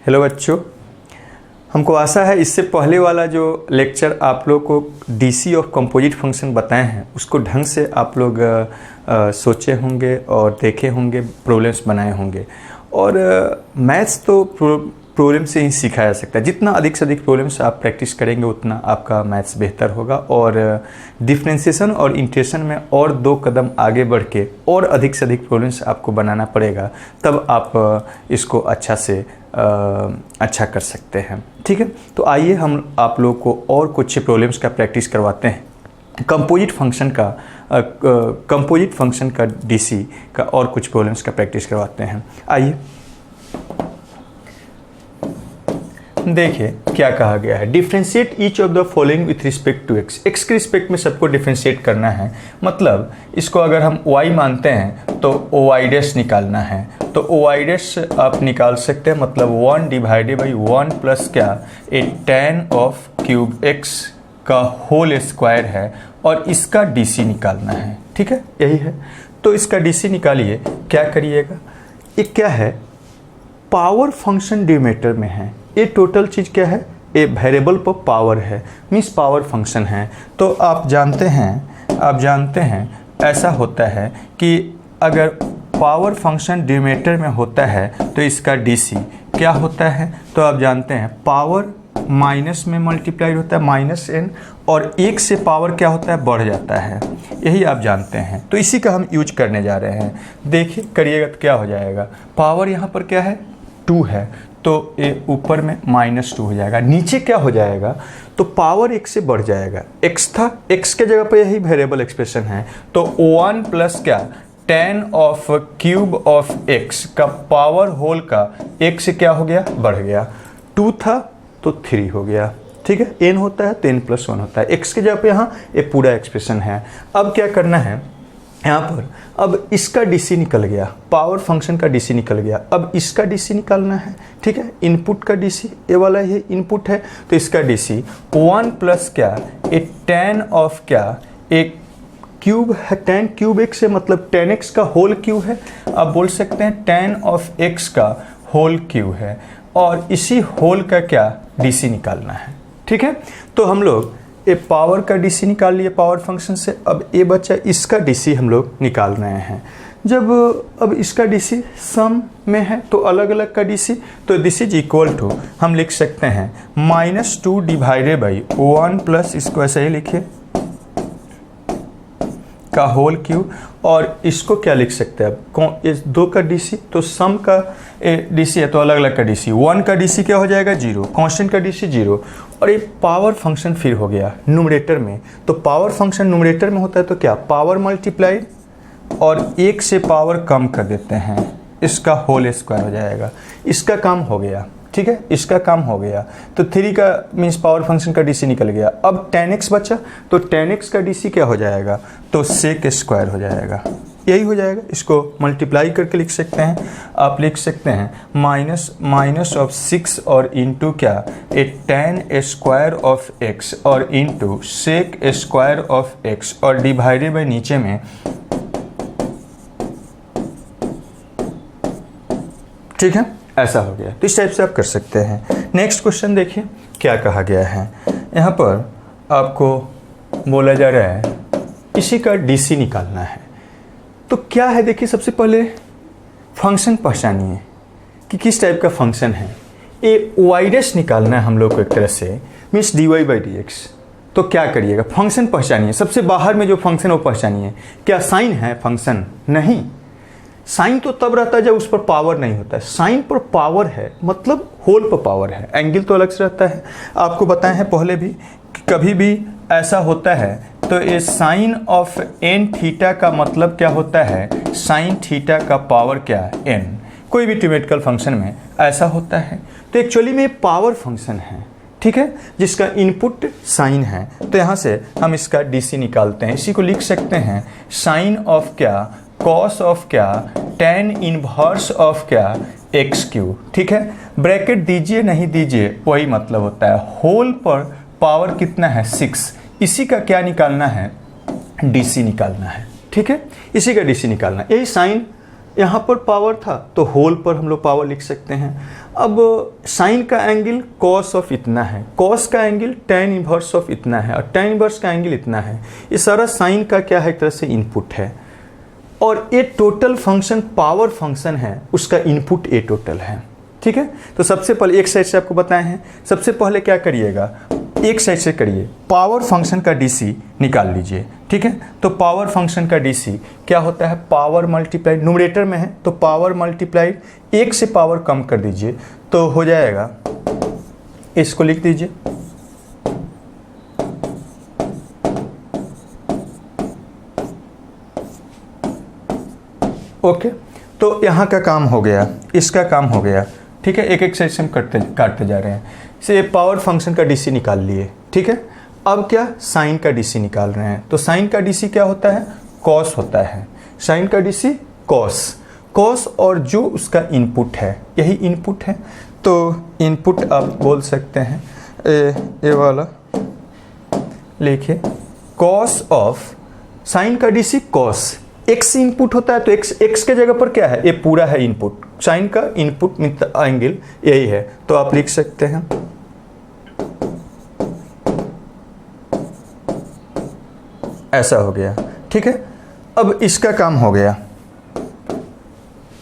Hello बच्चों, हमको आशा है इससे पहले वाला जो लेक्चर आप लोग को डीसी ऑफ कंपोजिट फंक्शन बताए हैं उसको ढंग से आप लोग सोचे होंगे और देखे होंगे, प्रॉब्लम्स बनाए होंगे। और मैथ्स तो प्रॉब्लम से ही सीखा जा सकता है। जितना अधिक से अधिक प्रॉब्लम्स आप प्रैक्टिस करेंगे उतना आपका मैथ्स बेहतर होगा। और डिफ्रेंशिएशन और इंटीग्रेशन में और 2 कदम आगे बढ़ के और अधिक से अधिक प्रॉब्लम्स आपको बनाना पड़ेगा, तब आप इसको अच्छा कर सकते हैं। ठीक है, तो आइए हम आप लोग को और कुछ प्रॉब्लम्स का प्रैक्टिस करवाते हैं। कंपोजिट फंक्शन का डीसी का और कुछ प्रॉब्लम्स का प्रैक्टिस करवाते हैं। आइए देखिए क्या कहा गया है। Differentiate each of the following with respect to x. X के रिस्पेक्ट में सबको डिफ्रेंशिएट करना है। मतलब इसको अगर हम y मानते हैं तो ओवाई डैश निकालना है। तो ओवाई डैश आप निकाल सकते हैं, मतलब 1 डिवाइडेड बाई 1 प्लस क्या, ए tan ऑफ क्यूब x का होल स्क्वायर है और इसका डीसी निकालना है। ठीक है, यही है। तो इसका डीसी निकालिए। क्या करिएगा, ये क्या है, पावर फंक्शन डिनोमिनेटर में है। ये टोटल चीज़ क्या है, ये वेरिएबल पर पावर है, मीन्स पावर फंक्शन है। तो आप जानते हैं ऐसा होता है कि अगर पावर फंक्शन डिनोमिनेटर में होता है तो इसका डीसी क्या होता है, तो आप जानते हैं पावर माइनस में मल्टीप्लाइड होता है -n, और 1 से पावर क्या होता है, बढ़ जाता है। यही आप जानते हैं, तो इसी का हम यूज करने जा रहे हैं। देखिए करिएगा तो क्या हो जाएगा, पावर यहाँ पर क्या है 2 है, तो ये ऊपर में -2 हो जाएगा। नीचे क्या हो जाएगा, तो पावर 1 से बढ़ जाएगा। x था, x के जगह पर यही वेरिएबल एक्सप्रेशन है, तो 1 प्लस क्या, tan of cube of x का पावर होल का 1 से क्या हो गया, बढ़ गया। 2 था तो 3 हो गया। ठीक है, n होता है तो n + 1 होता है। x के जगह पे यहाँ ये पूरा एक्सप्रेशन है। अब क्या करना है यहाँ पर, अब इसका डीसी निकल गया, पावर फंक्शन का डीसी निकल गया। अब इसका डीसी निकालना है। ठीक है, इनपुट का डीसी, ये वाला ये इनपुट है, तो इसका डीसी 1 प्लस क्या, ए tan ऑफ क्या, एक क्यूब है, tan क्यूब x से मतलब tan x का होल क्यूब है। आप बोल सकते हैं tan ऑफ x का होल क्यूब है, और इसी होल का क्या डीसी निकालना है। ठीक है, तो हम लोग ये पावर का डीसी निकाल लिए पावर फंक्शन से। अब ये बच्चा इसका डीसी हम लोग निकाल रहे हैं। जब अब इसका डीसी सम में है तो अलग अलग का डीसी, तो दिस इज इक्वल टू हम लिख सकते हैं -2 डिवाइडेड बाई 1 प्लस, इसको ऐसे ही लिखिए, का होल क्यूब, और इसको क्या लिख सकते हैं अब, इस 2 का डीसी, तो सम का डीसी है तो अलग अलग का डीसी। 1 का डीसी क्या हो जाएगा 0, कांस्टेंट का डीसी 0, और ये पावर फंक्शन फिर हो गया न्यूमरेटर में। तो पावर फंक्शन न्यूमरेटर में होता है तो क्या, पावर मल्टीप्लाइड और 1 से पावर कम कर देते हैं, इसका होल स्क्वायर हो जाएगा। इसका काम हो गया। ठीक है, इसका काम हो गया। तो 3 का मीन्स पावर फंक्शन का डीसी निकल गया। अब tan x बचा, तो tan x का डीसी क्या हो जाएगा, तो sec स्क्वायर हो जाएगा। यही हो जाएगा, इसको मल्टीप्लाई करके लिख सकते हैं। आप लिख सकते हैं माइनस ऑफ 6 और इंटू क्या, ए tan स्क्वायर ऑफ x और into sec square of x, और डिवाइडेड बाई नीचे में, ठीक है, ऐसा हो गया। तो इस टाइप से आप कर सकते हैं। नेक्स्ट क्वेश्चन देखिए क्या कहा गया है। यहाँ पर आपको बोला जा रहा है इसी का डीसी निकालना है। तो क्या है, देखिए सबसे पहले फंक्शन पहचानिए कि किस टाइप का फंक्शन है। ए वाई डैश निकालना है हम लोग को एक तरह से, मीन्स dy/dx। तो क्या करिएगा, फंक्शन पहचानिए। सबसे बाहर में जो फंक्शन है वो पहचानिए। क्या साइन है फंक्शन, नहीं। साइन तो तब रहता है जब उस पर पावर नहीं होता है। साइन पर पावर है मतलब होल पर पावर है, एंगल तो अलग से रहता है। आपको बताए हैं पहले भी कि कभी भी ऐसा होता है तो ये साइन ऑफ n थीटा का मतलब क्या होता है, साइन थीटा का पावर क्या है n। कोई भी ट्रिमेटिकल फंक्शन में ऐसा होता है। तो एक्चुअली में पावर फंक्शन है, ठीक है, जिसका इनपुट साइन है। तो यहाँ से हम इसका डीसी निकालते हैं। इसी को लिख सकते हैं साइन ऑफ क्या, कॉस ऑफ क्या, tan इनवर्स ऑफ क्या, एक्स क्यूब। ठीक है, ब्रैकेट दीजिए नहीं दीजिए वही मतलब होता है। होल पर पावर कितना है 6, इसी का क्या निकालना है, डीसी निकालना है। ठीक है, इसी का डीसी निकालना है। यही साइन यहाँ पर पावर था तो होल पर हम लोग पावर लिख सकते हैं। अब साइन का एंगल कॉस ऑफ इतना है, कॉस का एंगल tan इनवर्स ऑफ इतना है और tan इनवर्स का एंगल इतना है। ये सारा साइन का क्या है, एक तरह से इनपुट है और ये टोटल फंक्शन पावर फंक्शन है, उसका इनपुट ए टोटल है। ठीक है, तो सबसे पहले एक साइड से आपको बताए हैं, सबसे पहले क्या करिएगा, एक साइड से करिए, पावर फंक्शन का डीसी निकाल लीजिए। ठीक है, तो पावर फंक्शन का डीसी क्या होता है, पावर मल्टीप्लाइड, न्यूमरेटर में है तो पावर मल्टीप्लाइड एक से पावर कम कर दीजिए तो हो जाएगा, इसको लिख दीजिए ओके। तो यहाँ का काम हो गया, इसका काम हो गया। ठीक है, एक एक साइड से हम काटते जा रहे हैं। से पावर फंक्शन का डीसी निकाल लिए। ठीक है, अब क्या, साइन का डीसी निकाल रहे हैं। तो साइन का डीसी क्या होता है, कॉस होता है। साइन का डीसी कॉस, कॉस और जो उसका इनपुट है, यही इनपुट है। तो इनपुट आप बोल सकते हैं ये वाला लिखिए, कॉस ऑफ साइन का डीसी कॉस, एक्स इनपुट होता है तो एक्स के जगह पर क्या है, ये पूरा है इनपुट, साइन का इनपुट एंगल यही है। तो आप लिख सकते हैं ऐसा हो गया। ठीक है, अब इसका काम हो गया,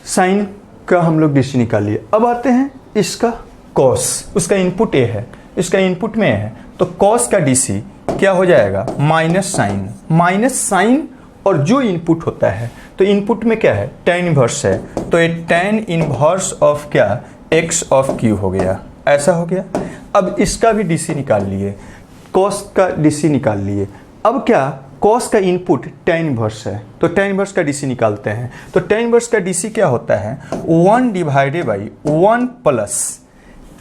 साइन का हम लोग डीसी निकाल लिए। अब आते हैं इसका कॉस, उसका इनपुट ए है, इसका इनपुट में है तो कॉस का डीसी क्या हो जाएगा, माइनस साइन, माइनस साइन और जो इनपुट होता है तो इनपुट में क्या है, tan इनवर्स है तो ये tan इनवर्स ऑफ क्या, x ऑफ q हो गया, ऐसा हो गया। अब इसका भी डीसी निकाल लिए, cos का डीसी निकाल लिए। अब क्या, cos का इनपुट tan इनवर्स है तो tan इनवर्स का डीसी निकालते हैं। तो tan इनवर्स का डीसी क्या होता है, 1 divided by 1 plus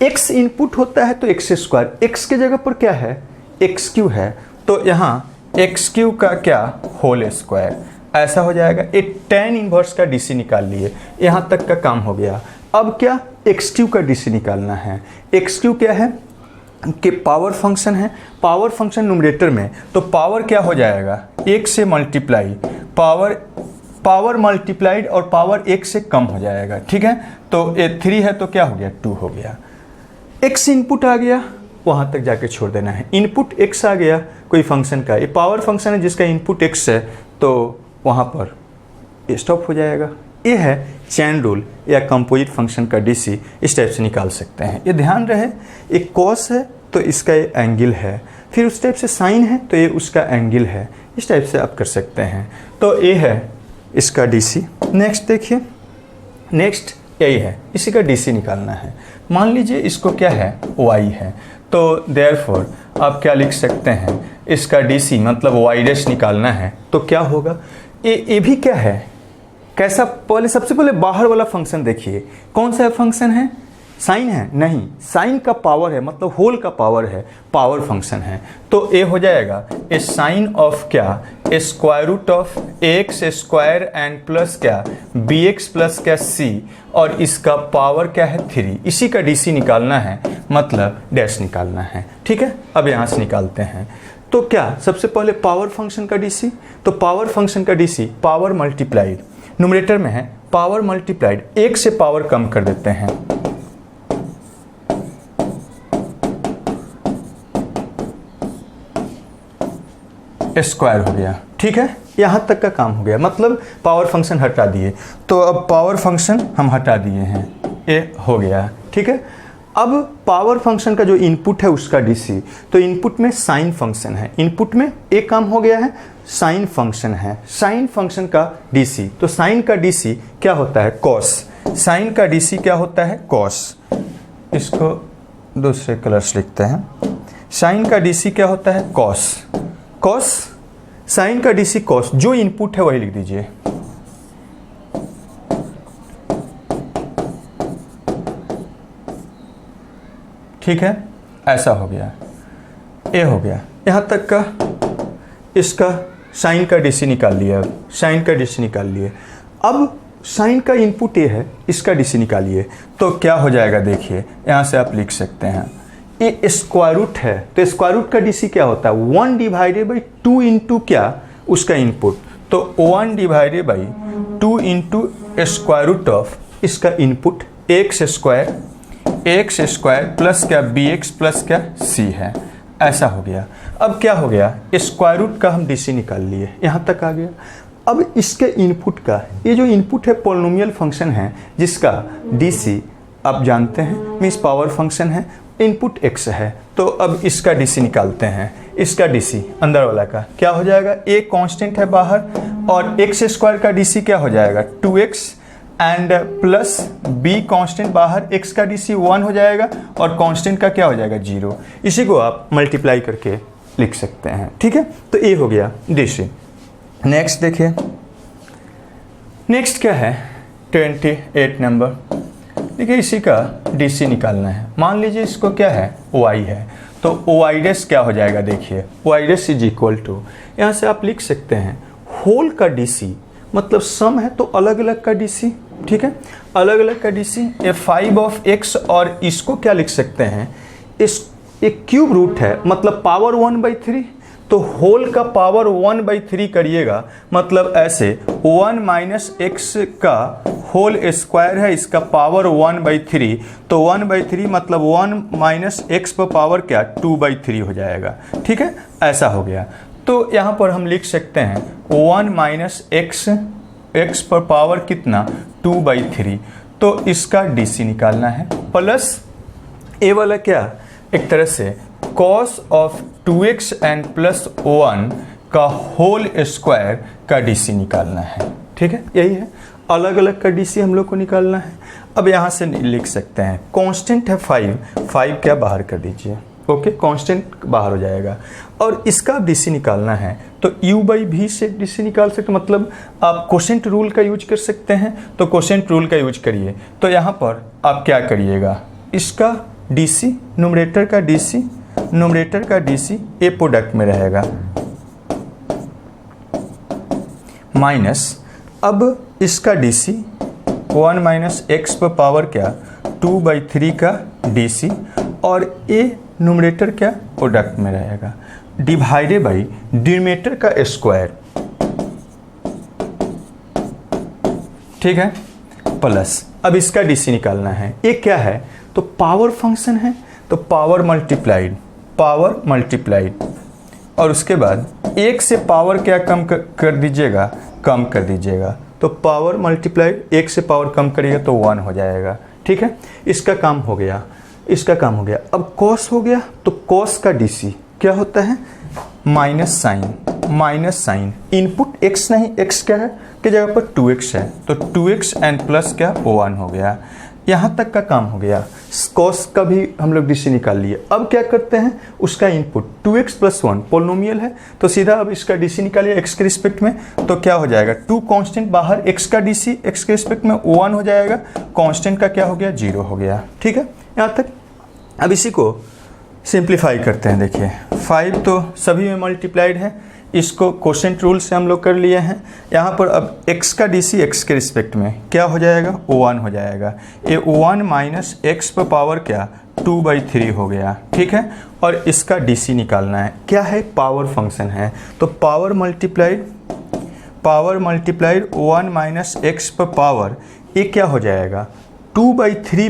x input होता है तो x स्क्वायर, x के जगह पर क्या है, xq है तो यहाँ xq का क्या, होल स्क्वायर, ऐसा हो जाएगा। एक tan इनवर्स का डीसी निकाल लिए, यहाँ तक का काम हो गया। अब क्या, xq का डीसी निकालना है। xq क्या है कि पावर फंक्शन है, पावर फंक्शन न्यूमरेटर में तो पावर क्या हो जाएगा, 1 से मल्टीप्लाई, पावर मल्टीप्लाइड और पावर 1 से कम हो जाएगा। ठीक है, तो ये 3 है तो क्या हो गया, 2 हो गया। x इनपुट आ गया, वहाँ तक जाके छोड़ देना है। इनपुट x आ गया कोई फंक्शन का, ये पावर फंक्शन है जिसका इनपुट x है तो वहाँ पर स्टॉप हो जाएगा। ये है चैन रूल या कंपोजिट फंक्शन का डीसी, इस टाइप से निकाल सकते हैं। ये ध्यान रहे, एक कॉस है तो इसका ये एंगल है, फिर उस टाइप से साइन है तो ये उसका एंगल है, इस टाइप से आप कर सकते हैं। तो ये है इसका डीसी। नेक्स्ट देखिए, नेक्स्ट यही है, इसी का डीसी निकालना है। मान लीजिए इसको क्या है, y है, तो देयरफॉर आप क्या लिख सकते हैं, इसका डीसी मतलब y डैश निकालना है तो क्या होगा, ये भी क्या है, कैसा, पहले सबसे पहले बाहर वाला फंक्शन देखिए, कौन सा फंक्शन है, साइन है, नहीं, साइन का पावर है मतलब होल का पावर है, पावर फंक्शन है तो ये हो जाएगा ए साइन ऑफ क्या, square root of x square and plus क्या, बी एक्स प्लस क्या सी, और इसका पावर क्या है 3, इसी का डीसी निकालना है मतलब डैश निकालना है। ठीक है, अब यहाँ से निकालते हैं। तो क्या, सबसे पहले पावर फंक्शन का डीसी, तो पावर फंक्शन का डीसी पावर मल्टीप्लाइड, न्यूमरेटर में है पावर मल्टीप्लाइड, 1 से पावर कम कर देते हैं, स्क्वायर हो गया। ठीक है, यहाँ तक का काम हो गया, मतलब पावर फंक्शन हटा दिए। तो अब पावर फंक्शन हम हटा दिए हैं, ये हो गया। ठीक है, अब पावर फंक्शन का जो इनपुट है उसका डीसी, तो इनपुट में साइन फंक्शन है, इनपुट में एक काम हो गया है, साइन फंक्शन है, साइन फंक्शन का डीसी, तो साइन का डीसी क्या होता है, कॉस, साइन का डीसी क्या होता है, कॉस, इसको दूसरे कलर से लिखते हैं, साइन का डीसी क्या होता है, कॉस, कॉस, साइन का डीसी कॉस, जो इनपुट है वही लिख दीजिए। ठीक है, ऐसा हो गया, ये हो गया, यहाँ तक का इसका साइन का डीसी निकाल लिया, साइन का डीसी निकाल लिए। अब साइन का इनपुट ये है, इसका डीसी निकालिए तो क्या हो जाएगा, देखिए यहाँ से आप लिख सकते हैं, ये स्क्वायर रूट है तो स्क्वायर रूट का डीसी क्या होता है, 1 डिवाइडेड बाई 2 इंटू क्या, उसका इनपुट, तो 1 divided by 2 into square root of इसका input x square x square plus क्या बी एक्स प्लस क्या सी है, ऐसा हो गया। अब क्या हो गया, स्क्वायर रूट का हम डीसी निकाल लिए, यहाँ तक आ गया। अब इसके इनपुट का, ये जो इनपुट है पॉलिनोमियल फंक्शन है जिसका डीसी आप जानते हैं मीन्स पावर फंक्शन है, इनपुट x है, तो अब इसका डीसी निकालते हैं। इसका डीसी अंदर वाला का क्या हो जाएगा, a कांस्टेंट है बाहर और x स्क्वायर का डीसी क्या हो जाएगा 2x and plus b constant बाहर, x का डीसी 1 हो जाएगा और कांस्टेंट का क्या हो जाएगा 0। इसी को आप मल्टीप्लाई करके लिख सकते हैं, ठीक है। तो ये हो गया डीसी। नेक्स्ट देखिए, नेक्स्ट क्या है 28 नंबर। देखिए इसी का डीसी निकालना है। मान लीजिए इसको क्या है y है, तो y डैश क्या हो जाएगा, देखिए y dash is equal to, यहाँ से आप लिख सकते हैं होल का डीसी, मतलब सम है तो अलग अलग का डीसी, ठीक है, अलग अलग का डीसी। ये 5 ऑफ x और इसको क्या लिख सकते हैं, इस एक क्यूब रूट है मतलब पावर 1/3, तो होल का पावर 1/3 करिएगा, मतलब ऐसे 1 माइनस एक्स का होल स्क्वायर है, इसका पावर 1/3, तो 1/3 मतलब 1 माइनस एक्स पर पावर क्या 2/3 हो जाएगा, ठीक है, ऐसा हो गया। तो यहाँ पर हम लिख सकते हैं 1 माइनस एक्स पर पावर कितना 2/3, तो इसका डीसी निकालना है, प्लस ए वाला क्या एक तरह से cos of 2x and plus 1 का होल स्क्वायर का डीसी निकालना है, ठीक है, यही है, अलग अलग का डीसी हम लोग को निकालना है। अब यहाँ से लिख सकते हैं कांस्टेंट है 5 क्या बाहर कर दीजिए, ओके, कांस्टेंट बाहर हो जाएगा और इसका डीसी निकालना है, तो u/v से डीसी निकाल सकते, मतलब आप कोशेंट रूल का यूज कर सकते हैं, तो कोशेंट रूल का यूज करिए। तो यहाँ पर आप क्या करिएगा, इसका डीसी न्यूमरेटर का डीसी ए प्रोडक्ट में रहेगा माइनस, अब इसका डीसी 1 माइनस एक्स पर पावर क्या 2/3 का डीसी और ए न्यूमरेटर क्या प्रोडक्ट में रहेगा, डिवाइडेड बाई डिनोमिनेटर का स्क्वायर, ठीक है, प्लस अब इसका डीसी निकालना है। ये क्या है, तो पावर फंक्शन है, तो पावर मल्टीप्लाइड और उसके बाद एक से पावर क्या कम कर दीजिएगा, तो पावर मल्टीप्लाइड, एक से पावर कम करिएगा तो 1 हो जाएगा, ठीक है, इसका काम हो गया। अब कॉस हो गया, तो कॉस का डीसी क्या होता है माइनस साइन, इनपुट x नहीं, x क्या है की जगह पर 2x है, तो 2x एंड प्लस क्या 1 हो गया, यहाँ तक का काम हो गया। कॉस का भी हम लोग डीसी निकाल लिए। अब क्या करते हैं, उसका इनपुट 2x प्लस 1 पोलिनोमियल है, तो सीधा अब इसका डीसी निकालिए x के रिस्पेक्ट में, तो क्या हो जाएगा 2 कांस्टेंट बाहर, x का डीसी x के रिस्पेक्ट में 1 हो जाएगा, कांस्टेंट का क्या हो गया 0 हो गया, ठीक है, यहाँ तक। अब इसी को सिंप्लीफाई करते हैं, देखिए 5 तो सभी में मल्टीप्लाइड है, इसको कोशेंट रूल से हम लोग कर लिए हैं। यहाँ पर अब x का डीसी x के रिस्पेक्ट में क्या हो जाएगा 1 हो जाएगा, ये 1 माइनस एक्स पर पावर क्या 2/3 हो गया, ठीक है, और इसका डीसी निकालना है, क्या है पावर फंक्शन है, तो पावर मल्टीप्लाइड 1 माइनस एक्स पर पावर, ये क्या हो जाएगा 2/3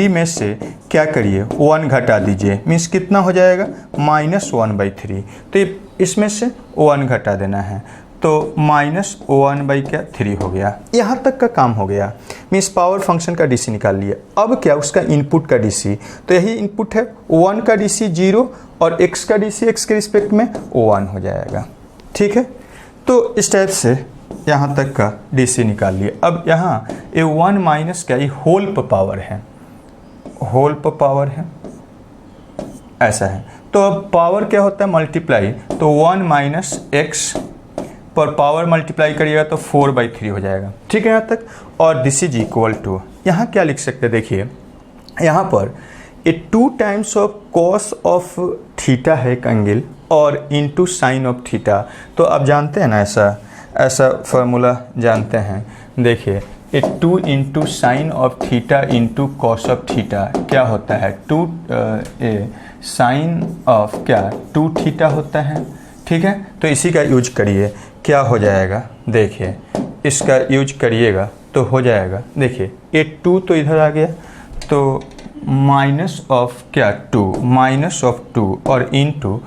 में से क्या करिए 1 घटा दीजिए, मीन्स कितना हो जाएगा -1/3, तो इसमें से 1 घटा देना है, तो -1/3 हो गया। यहाँ तक का काम हो गया, मीन्स पावर फंक्शन का डीसी निकाल लिया। अब क्या उसका इनपुट का डीसी, तो यही इनपुट है 1 का डीसी 0 और x का डीसी x के रिस्पेक्ट में 1 हो जाएगा, ठीक है। तो इस टाइप से यहाँ तक का डीसी निकाल लिए। अब यहाँ ये 1 माइनस क्या, ये होल पर पावर है, ऐसा है, तो अब पावर क्या होता है मल्टीप्लाई, तो 1 माइनस एक्स पर पावर मल्टीप्लाई करिएगा तो 4/3 हो जाएगा, ठीक है यहाँ तक। और दिस इज इक्वल टू, यहाँ क्या लिख सकते हैं, देखिए यहाँ पर ये 2 times of cos of theta है एक एंगल और इनटू साइन ऑफ थीटा, तो आप जानते हैं ना ऐसा फार्मूला जानते हैं, देखिए ये 2 into sine of theta into cos of theta क्या होता है 2 साइन ऑफ क्या 2 थीटा होता है, ठीक है। तो इसी का यूज करिए, क्या हो जाएगा, देखिए इसका यूज करिएगा तो हो जाएगा, देखिए ये 2 तो इधर आ गया, तो माइनस ऑफ क्या 2, माइनस ऑफ 2 और into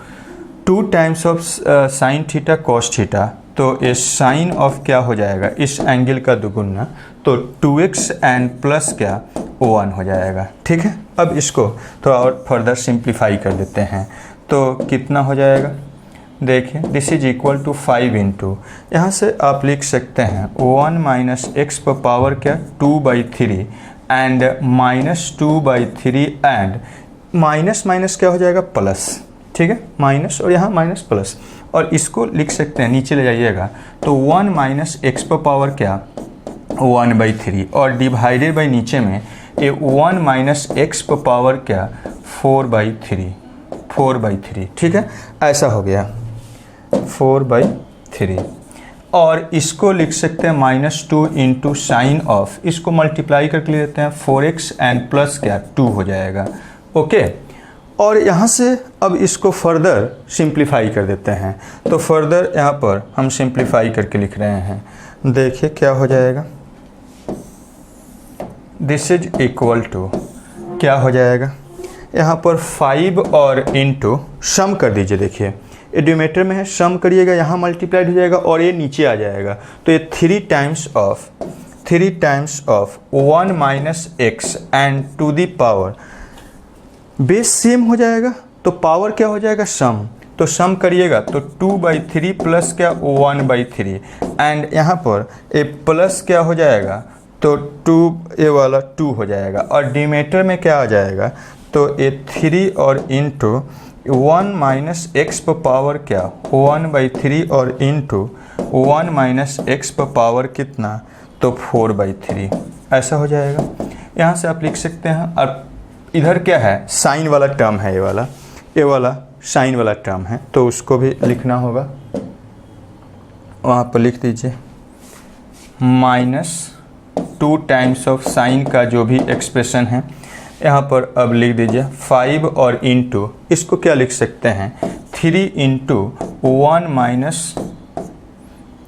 2 times of sine theta cos theta, तो ये साइन ऑफ क्या हो जाएगा, इस एंगल का दुगुना, तो 2x एंड प्लस क्या 1 हो जाएगा। ठीक है, अब इसको थोड़ा और फर्दर सिंप्लीफाई कर देते हैं, तो कितना हो जाएगा, देखिए this is equal to 5 into, यहाँ से आप लिख सकते हैं 1 माइनस एक्स पर पावर क्या 2/3 एंड -2/3 एंड माइनस माइनस क्या हो जाएगा प्लस। ठीक है, माइनस और यहाँ माइनस प्लस, और इसको लिख सकते हैं नीचे ले जाइएगा तो 1 माइनस एक्स पर पावर क्या 1/3 और डिवाइडेड बाई नीचे में ये 1 माइनस एक्स पर पावर क्या 4/3। ठीक है, ऐसा हो गया 4/3, और इसको लिख सकते हैं -2 इंटू साइन ऑफ, इसको मल्टीप्लाई करके ले लेते हैं 4x एंड प्लस क्या 2 हो जाएगा। ओके, और यहाँ से अब इसको फर्दर सिंप्लीफाई कर देते हैं, तो फर्दर यहाँ पर हम सिंप्लीफाई करके लिख रहे हैं, देखिए क्या हो जाएगा, दिस इज इक्वल टू क्या हो जाएगा, यहाँ पर 5 और इंटू सम कर दीजिए, देखिए डिनोमिनेटर में है, सम करिएगा यहाँ मल्टीप्लाइड हो जाएगा और ये नीचे आ जाएगा, तो ये 3 times of 1 minus x and to the power, base same हो जाएगा तो पावर क्या हो जाएगा सम, तो सम करिएगा तो 2/3 प्लस क्या 1/3 एंड यहाँ पर ए प्लस क्या हो जाएगा, तो 2 ये वाला 2 हो जाएगा, और डिनोमिनेटर में क्या आ जाएगा, तो ये 3 और इंटू 1 माइनस एक्स पर पावर क्या 1/3 और इंटू 1 माइनस एक्स पर पावर कितना, तो 4/3, ऐसा हो जाएगा। यहाँ से आप लिख सकते हैं, और इधर क्या है साइन वाला टर्म है, ये वाला साइन वाला टर्म है, तो उसको भी लिखना होगा, वहाँ पर लिख दीजिए -2 टाइम्स ऑफ साइन का जो भी एक्सप्रेशन है, यहाँ पर अब लिख दीजिए 5 और इंटू, इसको क्या लिख सकते हैं 3 इंटू 1 माइनस,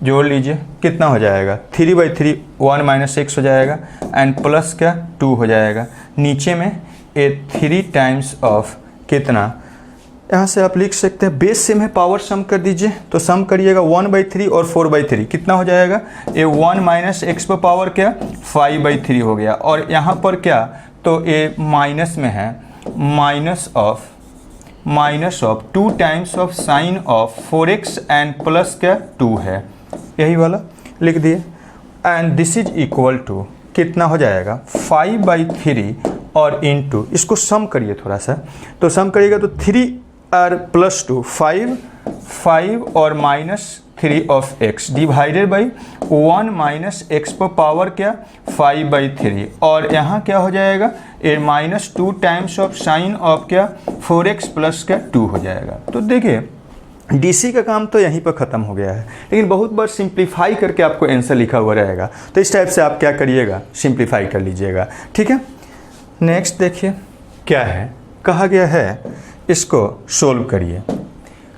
जोड़ लीजिए कितना हो जाएगा 3/3 1 माइनस एक्स हो जाएगा एंड प्लस क्या 2 हो जाएगा, नीचे में ए 3 टाइम्स ऑफ कितना, यहाँ से आप लिख सकते हैं बेस सेम है, पावर सम कर दीजिए, तो सम करिएगा 1/3 और 4/3 कितना हो जाएगा, ये 1 माइनस एक्स पर पावर क्या 5/3 हो गया, और यहाँ पर क्या, तो ये माइनस में है, minus of 2 times of sine of 4x and plus क्या 2 है, यही वाला लिख दिए, and this is equal to कितना हो जाएगा 5/3 और इंटू, इसको सम करिए थोड़ा सा, तो सम करिएगा तो 3 और प्लस 2 5 और -3 of x divided by 1 minus x पर पावर क्या 5/3, और यहाँ क्या हो जाएगा ये -2 टाइम्स ऑफ साइन ऑफ क्या 4x प्लस क्या 2 हो जाएगा। तो देखिए डीसी का काम तो यहीं पर ख़त्म हो गया है, लेकिन बहुत बार सिंप्लीफाई करके आपको आंसर लिखा हुआ रहेगा, तो इस टाइप से आप क्या करिएगा सिंप्लीफाई कर लीजिएगा। ठीक है, नेक्स्ट देखिए क्या है, कहा गया है इसको सोल्व करिए,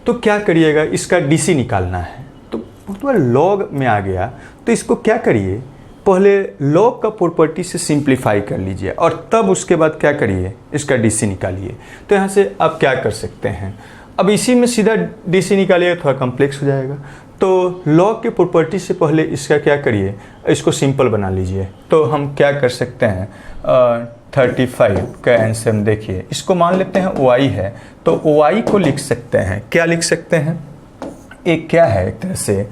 तो क्या करिएगा, इसका डीसी निकालना है, तो बहुत बार लॉग में आ गया, तो इसको क्या करिए पहले लॉग का प्रॉपर्टी से सिंप्लीफाई कर लीजिए और तब उसके बाद क्या करिए इसका डीसी निकालिए। तो यहाँ से आप क्या कर सकते हैं, अब इसी में सीधा डीसी निकालिएगा थोड़ा कॉम्प्लेक्स हो जाएगा, तो लॉग के प्रॉपर्टी से पहले इसका क्या करिए इसको सिंपल बना लीजिए। तो हम क्या कर सकते हैं 35 का आंसर देखिए, इसको मान लेते हैं y है, तो y को लिख सकते हैं, क्या लिख सकते हैं, एक क्या है एक तरह से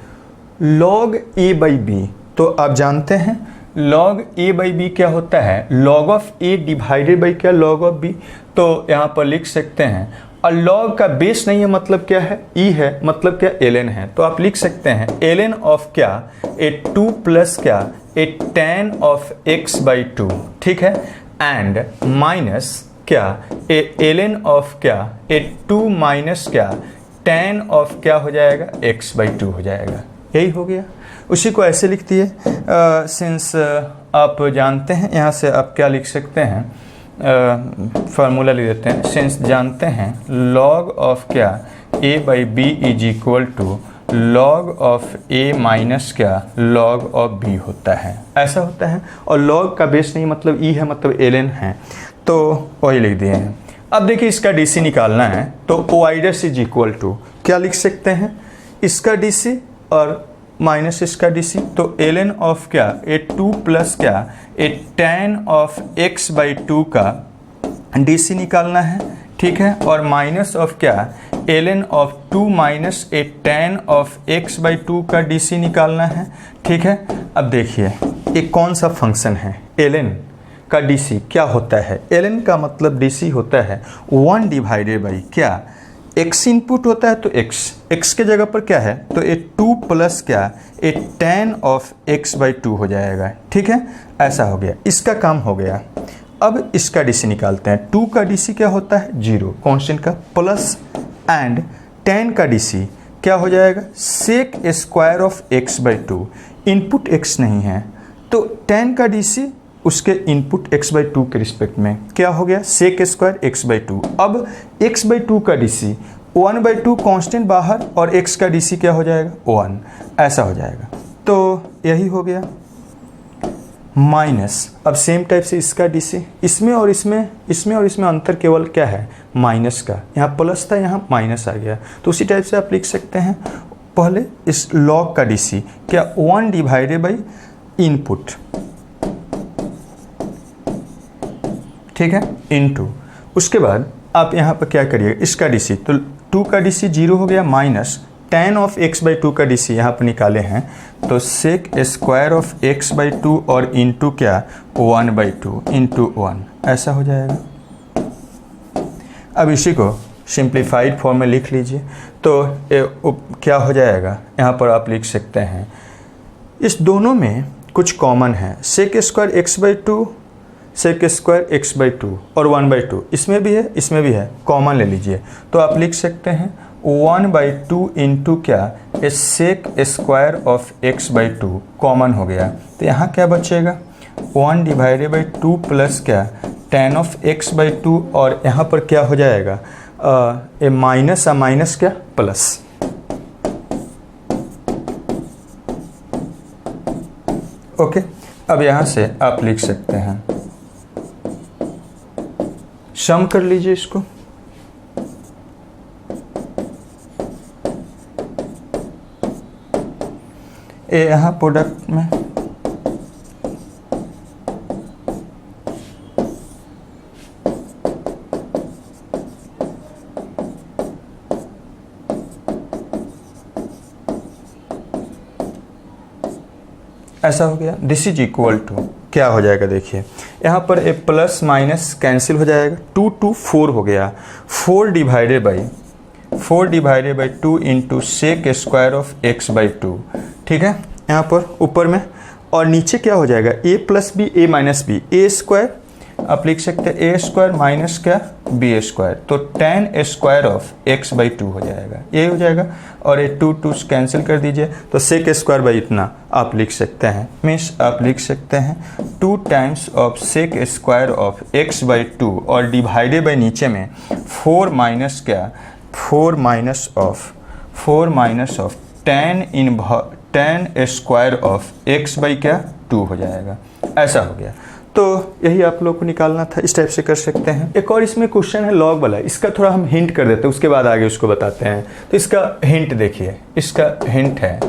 log a/b, तो आप जानते हैं log a/b क्या होता है, log of a divided by क्या log ऑफ b, तो यहाँ पर लिख सकते हैं, और log का बेस नहीं है मतलब क्या है e है, मतलब क्या ln है, तो आप लिख सकते हैं ln ऑफ क्या ए 2 प्लस क्या ए tan ऑफ x/2, ठीक है, एंड माइनस क्या ए ln ऑफ क्या ए 2 माइनस क्या tan ऑफ क्या हो जाएगा x/2 हो जाएगा, यही हो गया। उसी को ऐसे लिख दिए, सिंस आप जानते हैं, यहाँ से आप क्या लिख सकते हैं, फार्मूला लिख देते हैं, सिंस जानते हैं log ऑफ क्या a/b is equal to log of a minus क्या log ऑफ b होता है, ऐसा होता है। और log का बेस नहीं मतलब e है, मतलब ln है, तो वही लिख दिए हैं। अब देखिए इसका DC निकालना है तो y dash is equal to क्या लिख सकते हैं, इसका DC और माइनस इसका DC, तो ln ऑफ क्या ए 2 प्लस क्या ए tan ऑफ x बाई 2 का DC निकालना है, ठीक है। और माइनस ऑफ क्या ln of 2 minus A tan of x by 2 का DC निकालना है, ठीक है। अब देखिए एक कौन सा फंक्शन है, ln का DC क्या होता है, ln का मतलब DC होता है 1 डिवाइडेड बाई क्या x इनपुट होता है तो x के जगह पर क्या है तो ए 2 प्लस क्या ए tan ऑफ x बाई 2 हो जाएगा, ठीक है। ऐसा हो गया, इसका काम हो गया। अब इसका DC निकालते हैं। 2 का DC क्या होता है 0 कांस्टेंट का, प्लस एंड tan का DC क्या हो जाएगा sec square of x by 2, input x नहीं है तो tan का DC उसके इनपुट x बाई 2 के रिस्पेक्ट में क्या हो गया सेक स्क्वायर x बाई 2। अब x बाई 2 का DC 1 बाई 2 कॉन्स्टेंट बाहर और x का DC क्या हो जाएगा 1, ऐसा हो जाएगा। तो यही हो गया माइनस। अब सेम टाइप से इसका DC, इसमें और इसमें अंतर केवल क्या है माइनस का, यहाँ प्लस था यहाँ माइनस आ गया, तो उसी टाइप से आप लिख सकते हैं। पहले इस लॉग का DC क्या 1 डिवाइडेड बाई इनपुट, ठीक है, इनटू उसके बाद आप यहाँ पर क्या करिए इसका DC, तो 2 का DC 0 हो गया, minus tan of x by 2 का DC यहाँ पर निकाले हैं तो sec square of x by 2 और इंटू क्या 1 बाई 2 इंटू 1, ऐसा हो जाएगा। अब इसी को सिंप्लीफाइड फॉर्म में लिख लीजिए तो क्या हो जाएगा, यहाँ पर आप लिख सकते हैं इस दोनों में कुछ कॉमन है, sec square x by 2 sec square x by 2 और 1 बाई 2, इसमें भी है इसमें भी है, कॉमन ले लीजिए तो आप लिख सकते हैं 1 बाई 2 इंटू क्या sec square of x by 2 common हो गया, तो यहाँ क्या बचेगा 1 डिवाइडेड बाई 2 प्लस क्या tan ऑफ x बाई 2 और यहाँ पर क्या हो जाएगा ए माइनस क्या प्लस। ओके, अब यहाँ से आप लिख सकते हैं, सम कर लीजिए इसको, ए यहाँ प्रोडक्ट में ऐसा हो गया। दिस इज इक्वल टू क्या हो जाएगा, देखिए यहाँ पर ए प्लस माइनस कैंसिल हो जाएगा, 2 2 4 हो गया, 4 divided by 2 into sec square of x by 2, ठीक है। यहाँ पर ऊपर में और नीचे क्या हो जाएगा a plus b a minus b, a square आप लिख सकते हैं ए स्क्वायर माइनस क्या बी स्क्वायर, तो tan square of x by 2 हो जाएगा, ये हो जाएगा। और ये 2 2 कैंसिल कर दीजिए तो सेक स्क्वायर बाई इतना आप लिख सकते हैं, मीन्स आप लिख सकते हैं 2 times of sec square of x by 2 और डिवाइडेड बाई नीचे में 4 माइनस क्या 4 minus of tan square of x by क्या 2 हो जाएगा, ऐसा हो गया। तो यही आप लोग को निकालना था, इस टाइप से कर सकते हैं। एक और इसमें क्वेश्चन है लॉग वाला, इसका थोड़ा हम हिंट कर देते हैं, उसके बाद आगे उसको बताते हैं। तो इसका हिंट देखिए, इसका हिंट है,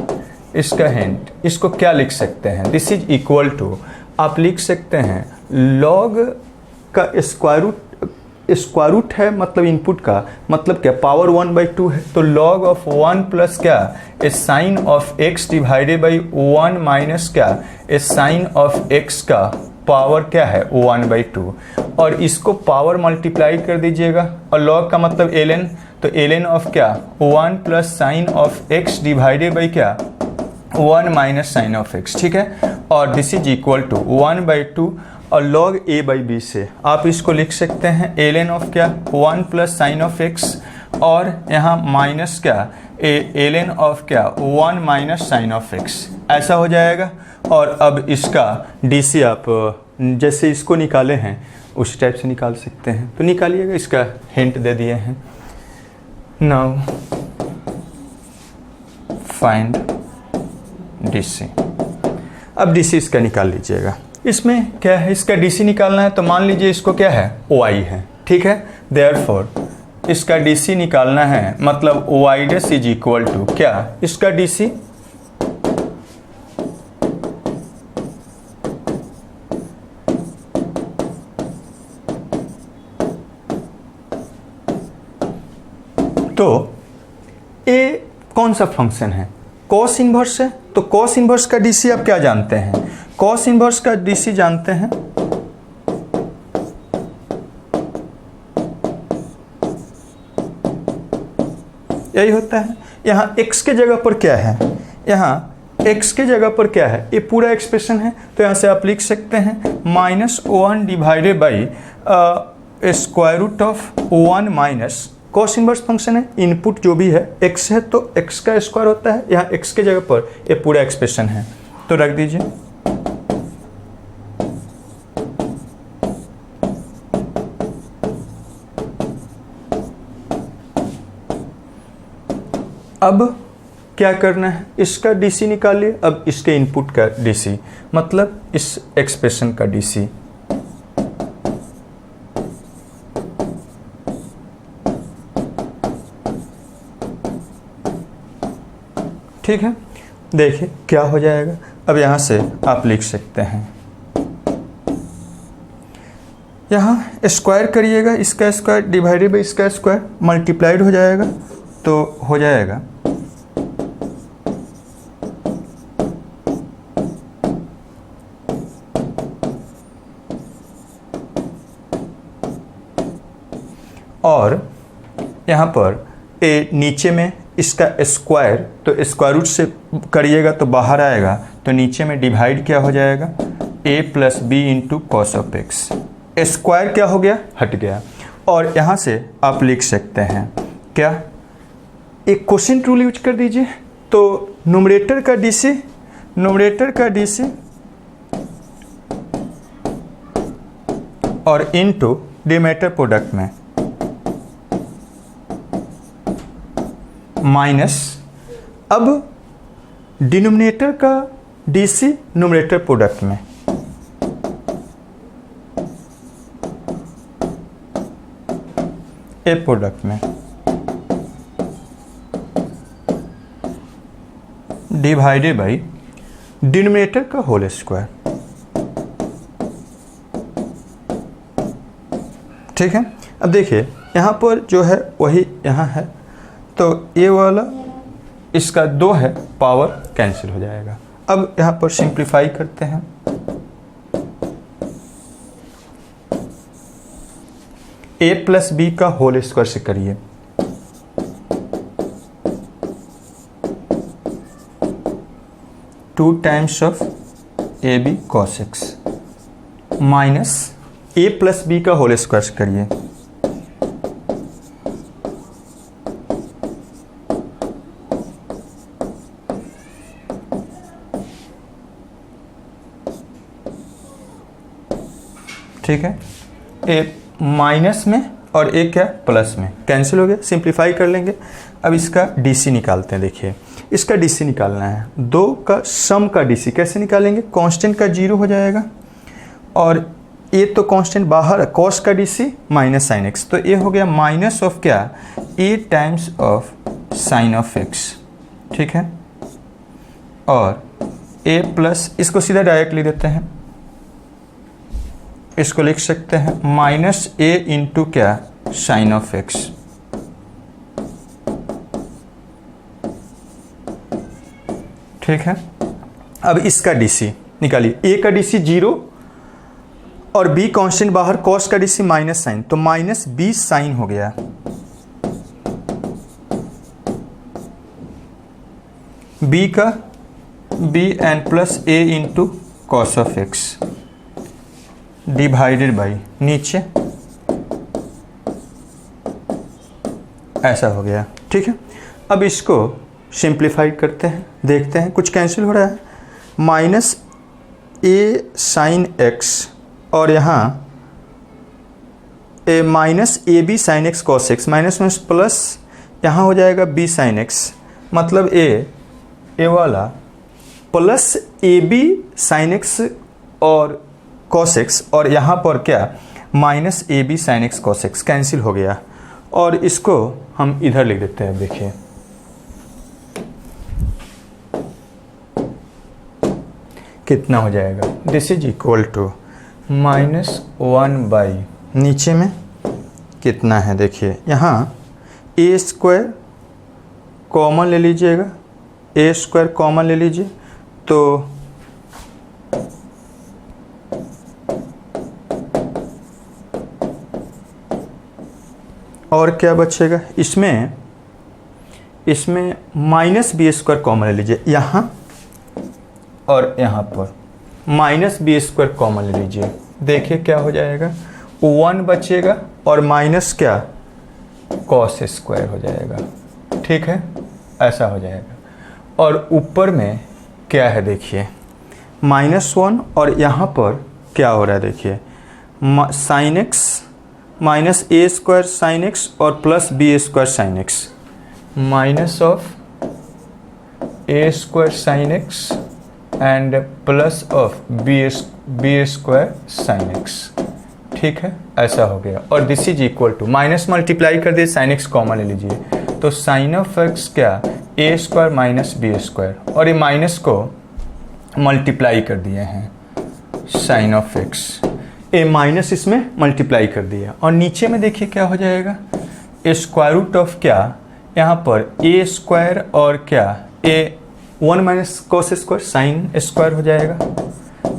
इसको क्या लिख सकते हैं, दिस इज इक्वल टू आप लिख सकते हैं लॉग का स्क्वायर रूट है, मतलब इनपुट का मतलब क्या पावर 1 बाई 2 है, तो लॉग ऑफ 1 प्लस क्या a sine of x divided by 1 minus क्या ए साइन ऑफ x का पावर क्या है 1 बाई 2, और इसको पावर मल्टीप्लाई कर दीजिएगा और लॉग का मतलब ln, तो ln ऑफ क्या 1 plus sine of x divided by क्या 1 माइनस साइन ऑफ x, ठीक है। और this is equal to 1 by 2 और लॉग a बाई b से आप इसको लिख सकते हैं ln ऑफ क्या 1 प्लस साइन ऑफ x और यहाँ माइनस क्या ln ऑफ क्या 1 माइनस साइन ऑफ x, ऐसा हो जाएगा। और अब इसका DC आप जैसे इसको निकाले हैं उस टाइप से निकाल सकते हैं, तो निकालिएगा, इसका हिंट दे दिए हैं। Now find DC। अब DC इसका निकाल लीजिएगा। इसमें क्या है, इसका DC निकालना है तो मान लीजिए इसको क्या है, OI है, ठीक है। देयरफॉर इसका DC निकालना है, मतलब OI' इज इक्वल टू क्या, इसका DC तो ए कौन सा फंक्शन है, कॉस इन्वर्स है, तो कॉस इन्वर्स का DC आप क्या जानते हैं, कॉस इन्वर्स का DC जानते हैं यही होता है। यहाँ x के जगह पर क्या है, यहाँ x के जगह पर क्या है, ये पूरा एक्सप्रेशन है, तो यहाँ से आप लिख सकते हैं -1 divided by square root of 1 minus cos inverse function है, इनपुट जो भी है x है तो x का स्क्वायर होता है, यहाँ x के जगह पर ये पूरा एक्सप्रेशन है, तो रख दीजिए। अब क्या करना है, इसका DC निकालिए, अब इसके इनपुट का DC, मतलब इस एक्सप्रेशन का DC। ठीक है, देखिए क्या हो जाएगा। अब यहाँ से आप लिख सकते हैं, यहाँ स्क्वायर करिएगा, इसका स्क्वायर डिवाइडेड बाई इसका स्क्वायर, मल्टीप्लाइड हो जाएगा, तो हो जाएगा और यहाँ पर ए नीचे में इसका स्क्वायर, तो स्क्वायर रूट से करिएगा तो बाहर आएगा, तो नीचे में डिवाइड क्या हो जाएगा, a plus b into cos of x, square क्या हो गया, हट गया। और यहाँ से आप लिख सकते हैं क्या, एक क्वेश्चन रूल यूज कर दीजिए, तो न्यूमरेटर का DC, न्यूमरेटर का DC और इनटू डिनोमिनेटर प्रोडक्ट में माइनस, अब डिनोमिनेटर का DC न्यूमरेटर प्रोडक्ट में, ए प्रोडक्ट में डिवाइडेड बाई डिनोमिनेटर का होल स्क्वायर। ठीक है, अब देखिए यहाँ पर जो है वही यहाँ है, तो ये वाला इसका 2 है, पावर कैंसिल हो जाएगा। अब यहाँ पर सिंप्लीफाई करते हैं, a प्लस बी का होल स्क्वायर से करिए, two times of AB cos x minus a plus b का होल स्क्वायर से करिए, ठीक है, ए माइनस में और एक क्या प्लस में कैंसिल हो गया, सिंप्लीफाई कर लेंगे। अब इसका DC निकालते हैं, देखिए इसका DC निकालना है, 2 का सम का DC कैसे निकालेंगे, कांस्टेंट का 0 हो जाएगा और ये तो कांस्टेंट बाहर, कॉस का DC माइनस साइन एक्स, तो ये हो गया माइनस ऑफ क्या, a times of sine of x, ठीक है, और a प्लस, इसको सीधा डायरेक्ट लिख देते हैं, इसको लिख सकते हैं माइनस a इंटू क्या, साइन ऑफ एक्स, ठीक है। अब इसका DC निकालिए, a का DC 0 और b कांस्टेंट बाहर, कॉस का DC माइनस साइन, तो माइनस b साइन हो गया, b का b and plus a into cos of x divided by नीचे ऐसा हो गया, ठीक है। अब इसको सिंप्लीफाई करते हैं, देखते हैं कुछ कैंसिल हो रहा है, माइनस a साइन एक्स और यहाँ a minus a b sine x cos x, minus minus plus यहाँ हो जाएगा b साइन एक्स, मतलब a ये वाला plus a b sine x और कॉस एक्स, और यहाँ पर क्या minus a b sine x cos x cancel हो गया, और इसको हम इधर लिख देते हैं। देखिए कितना हो जाएगा, दिस इज इक्वल टू -1/, नीचे में कितना है देखिए, यहाँ ए स्क्वायर कॉमन ले लीजिएगा, ए स्क्वायर कॉमन ले लीजिए, तो और क्या बचेगा इसमें, इसमें माइनस बी स्क्वायर कॉमन ले लीजिए यहाँ, और यहाँ पर माइनस बी स्क्वायर कॉमन ले लीजिए। देखिए क्या हो जाएगा, 1 बचेगा और माइनस क्या कॉस स्क्वायर हो जाएगा। ठीक है, ऐसा हो जाएगा। और ऊपर में क्या है देखिए -1, और यहाँ पर क्या हो रहा है देखिए sine x minus a square sine x और plus b square sine x, minus of a square sine x and plus of b square sine x. ठीक है, ऐसा हो गया। और this is equal to minus multiply कर दिए, sine x common ले लीजिए, तो साइन ऑफ एक्स क्या a square minus b square, और ये माइनस को मल्टीप्लाई कर दिए हैं sine of x, a minus इसमें मल्टीप्लाई कर दिया, और नीचे में देखिए क्या हो जाएगा स्क्वायर रूट ऑफ क्या यहाँ पर ए स्क्वायर और क्या a 1 minus cos square sine square हो जाएगा,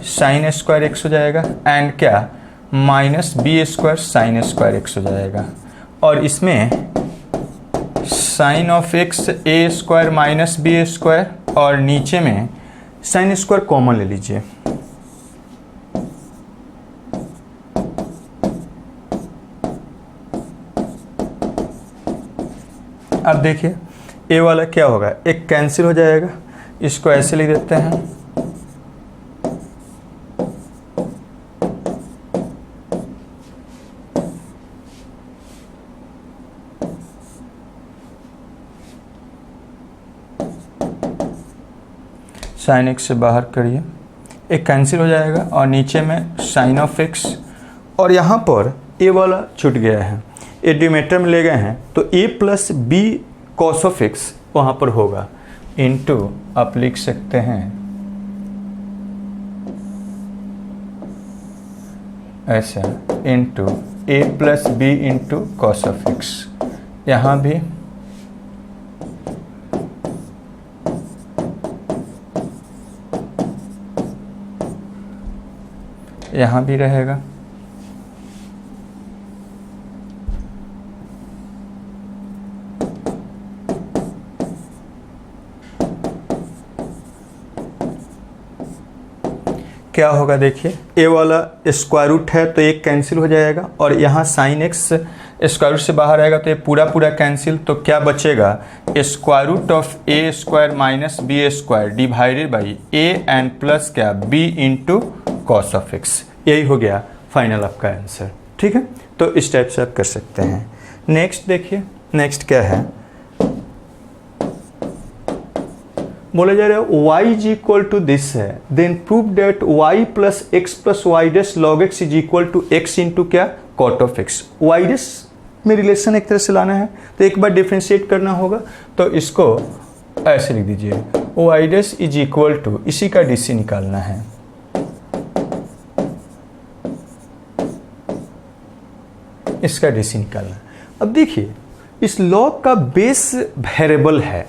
साइन स्क्वायर एक्स हो जाएगा, एंड क्या minus b square sine square x हो जाएगा। और इसमें sine of x a square minus b square, और नीचे में साइन स्क्वायर कॉमन ले लीजिए, अब देखिए ए वाला क्या होगा, एक कैंसिल हो जाएगा, इसको ऐसे लिख देते हैं साइन एक्स से बाहर करिए, एक कैंसिल हो जाएगा, और नीचे में साइन ऑफ एक्स, और यहाँ पर ए वाला छूट गया है, ए डिनोमिनेटर में ले गए हैं, तो a plus b cos of x वहाँ पर होगा, इनटू आप लिख सकते हैं ऐसा, into a plus b into cos of x, यहाँ भी यहाँ भी रहेगा। क्या होगा देखिए, ए वाला स्क्वायर रूट है तो एक कैंसिल हो जाएगा, और यहाँ साइन एक्स स्क्वायर रूट से बाहर आएगा तो ये पूरा पूरा कैंसिल, तो क्या बचेगा square root of a square minus b square divided by a and plus क्या b into cos of x. यही हो गया फाइनल आपका आंसर। ठीक है, तो इस टाइप से आप कर सकते हैं। नेक्स्ट देखिए, नेक्स्ट क्या है, बोला जा रहा है y is equal to this है, then prove that y plus x plus y dash log x is equal to x into क्या cot of x. Y dash में रिलेशन एक तरह से लाना है तो एक बार डिफ्रेंशिएट करना होगा, तो इसको ऐसे लिख दीजिए y dash is equal to, इसी का डीसी निकालना है, इसका डीसी निकालना है। अब देखिए इस लॉग का बेस वेरिएबल है,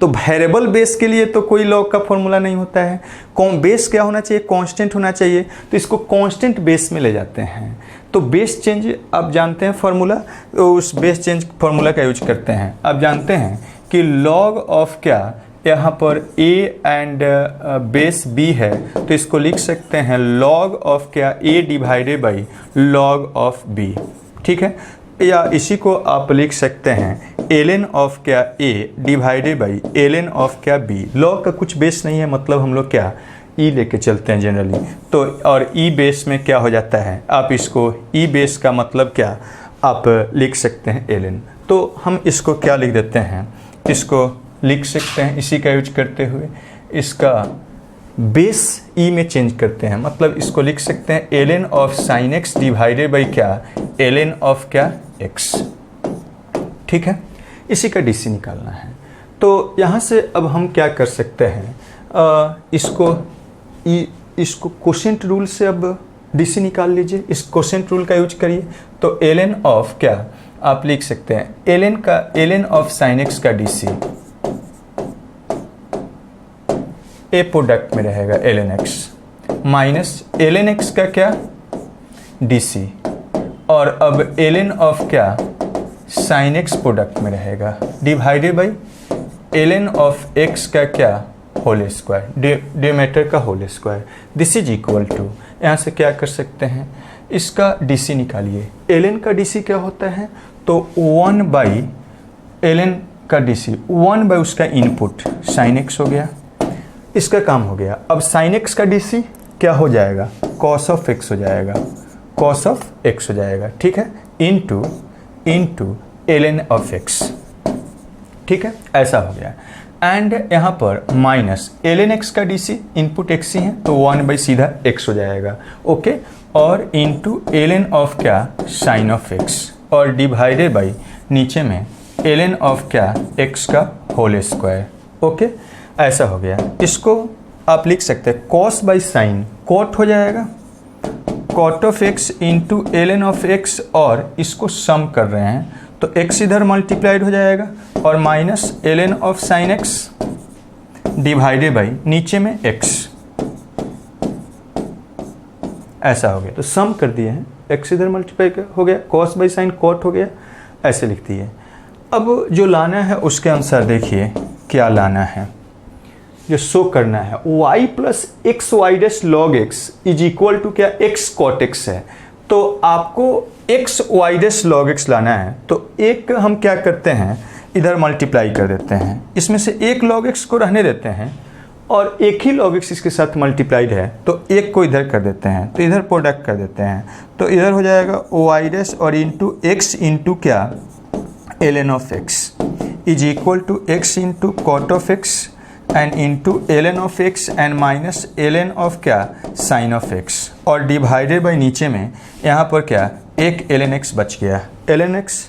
तो वेरिएबल बेस के लिए तो कोई लॉग का फॉर्मूला नहीं होता है, बेस क्या होना चाहिए, कांस्टेंट होना चाहिए, तो इसको कांस्टेंट बेस में ले जाते हैं। तो बेस चेंज आप जानते हैं फॉर्मूला, तो उस बेस चेंज फॉर्मूला का यूज करते हैं। आप जानते हैं कि लॉग ऑफ क्या, यहाँ पर a एंड बेस b है, तो इसको लिख सकते हैं लॉग ऑफ क्या a divided by log of b। ठीक है, या इसी को आप लिख सकते हैं ln ऑफ क्या a divided by ln of क्या b। लॉग का कुछ बेस नहीं है, मतलब हम लोग क्या e लेके चलते हैं जनरली, तो और e बेस में क्या हो जाता है, आप इसको e बेस का मतलब क्या आप लिख सकते हैं ln। तो हम इसको क्या लिख देते हैं, इसको लिख सकते हैं इसी का यूज करते हुए। इसका बेस ई में चेंज करते हैं, मतलब इसको लिख सकते हैं ln of sine x divided by क्या, ln ऑफ क्या, एक्स। ठीक है, इसी का डीसी निकालना है। तो यहाँ से अब हम क्या कर सकते हैं, इसको कोशेंट रूल से अब डीसी निकाल लीजिए। इस कोशेंट रूल का यूज करिए तो ln ऑफ क्या आप लिख सकते हैं ln ऑफ साइन एक्स का डीसी ए प्रोडक्ट में रहेगा ln x minus ln x का क्या डीसी, और अब ln ऑफ क्या साइन x प्रोडक्ट में रहेगा divided by ln of x का क्या होल स्क्वायर, डिनोमिनेटर का whole square. This is equal to, यहाँ से क्या कर सकते हैं, इसका डीसी निकालिए। ln का डीसी क्या होता है, तो 1 बाई ln का डीसी 1 बाई उसका इनपुट साइन x हो गया, इसका काम हो गया। अब साइन x का डीसी क्या हो जाएगा, कॉस ऑफ x हो जाएगा, कॉस ऑफ x हो जाएगा। ठीक है, इनटू ln ऑफ x। ठीक है, ऐसा हो गया। एंड यहाँ पर माइनस ln x का डीसी इनपुट x ही है तो 1 बाई सीधा x हो जाएगा। ओके, और इनटू ln ऑफ क्या साइन ऑफ x, और डिवाइडेड बाई नीचे में ln ऑफ क्या x का होल स्क्वायर। ओके, ऐसा हो गया। इसको आप लिख सकते हैं कॉस बाई साइन कॉट हो जाएगा, cot of x into ln of x, और इसको सम कर रहे हैं तो x इधर मल्टीप्लाइड हो जाएगा और minus ln of sign x divided by नीचे में x। ऐसा हो गया, तो सम कर दिए हैं, x इधर मल्टीप्लाई हो गया, कॉस बाई साइन कॉट हो गया, ऐसे लिख दिए। अब जो लाना है उसके अनुसार देखिए क्या लाना है, जो शो करना है y plus x y dash log x is equal to क्या x कॉट x है। तो आपको x y dash log x लाना है, तो एक हम क्या करते हैं इधर मल्टीप्लाई कर देते हैं, इसमें से एक लॉग एक्स को रहने देते हैं और एक ही log x इसके साथ मल्टीप्लाइड है तो एक को इधर कर देते हैं, तो इधर प्रोडक्ट कर देते हैं, तो इधर हो जाएगा वाई डैश और इंटू एक्स इंटू क्या ln of x is equal to x into cot of x and into ln of x and minus ln of क्या साइन ऑफ x, और डिवाइडेड बाई नीचे में यहाँ पर क्या एक ln x बच गया, ln x